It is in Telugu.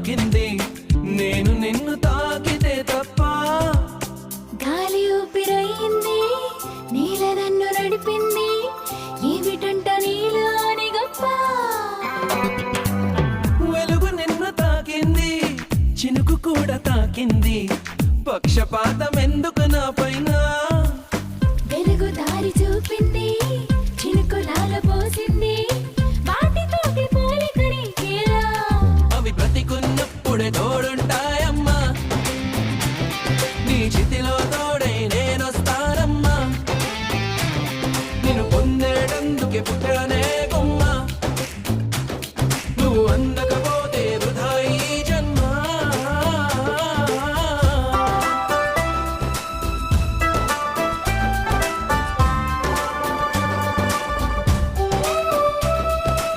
తాకింది నేను నిన్ను తాకితే తప్ప గాలి ఊపిరయింది నీల నన్ను నడిపింది ఏమిటంట నీలోని గొప్ప వెలుగు నిన్ను తాకింది చినుకు కూడా తాకింది పక్షపాత